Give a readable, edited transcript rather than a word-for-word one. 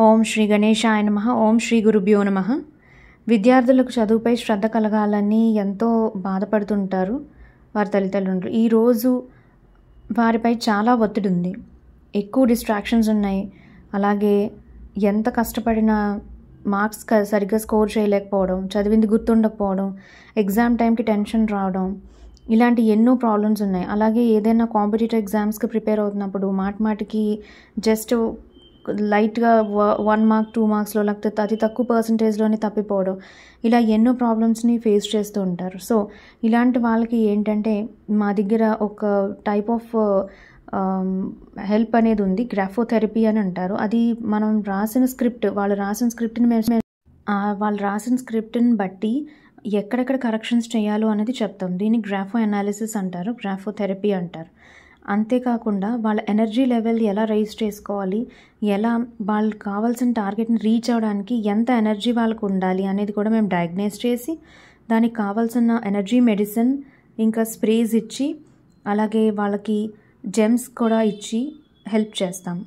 ఓం శ్రీ గణేశాయ నమః. ఓం శ్రీ గురుభ్యో నమః. విద్యార్థులకు చదువుపై శ్రద్ధ కలగాలని ఎంతో బాధపడుతుంటారు వారి తల్లిదండ్రులు. ఈరోజు వారిపై చాలా ఒత్తిడి ఉంది, ఎక్కువ డిస్ట్రాక్షన్స్ ఉన్నాయి. అలాగే ఎంత కష్టపడినా మార్క్స్ సరిగ్గా స్కోర్ చేయలేకపోవడం, చదివింది గుర్తుండకపోవడం, ఎగ్జామ్ టైంకి టెన్షన్ రావడం, ఇలాంటి ఎన్నో ప్రాబ్లమ్స్ ఉన్నాయి. అలాగే ఏదైనా కాంపిటేటివ్ ఎగ్జామ్స్కి ప్రిపేర్ అవుతున్నప్పుడు మాటికి జస్ట్ లైట్గా 1 మార్క్ 2 మార్క్స్లో లేకపోతే అతి తక్కువ పర్సంటేజ్లోనే తప్పిపోవడం, ఇలా ఎన్నో ప్రాబ్లమ్స్ని ఫేస్ చేస్తూ ఉంటారు. సో ఇలాంటి వాళ్ళకి ఏంటంటే మా దగ్గర ఒక టైప్ ఆఫ్ హెల్ప్ అనేది ఉంది, గ్రాఫోథెరపీ అని అంటారు. అది మనం రాసిన స్క్రిప్ట్, వాళ్ళు రాసిన స్క్రిప్ట్ని బట్టి ఎక్కడెక్కడ కరెక్షన్స్ చేయాలో అనేది చెప్తాం. దీన్ని గ్రాఫో అనాలిసిస్ అంటారు, గ్రాఫోథెరపీ అంటారు. అంతేకాకుండా వాళ్ళ ఎనర్జీ లెవెల్ ఎలా రైజ్ చేసుకోవాలి, ఎలా వాళ్ళకి కావాల్సిన టార్గెట్ని రీచ్ అవ్వడానికి ఎంత ఎనర్జీ వాళ్ళకు ఉండాలి అనేది కూడా మేము డయాగ్నైజ్ చేసి దానికి కావాల్సిన ఎనర్జీ మెడిసిన్ ఇంకా స్ప్రేస్ ఇచ్చి అలాగే వాళ్ళకి జెమ్స్ కూడా ఇచ్చి హెల్ప్ చేస్తాం.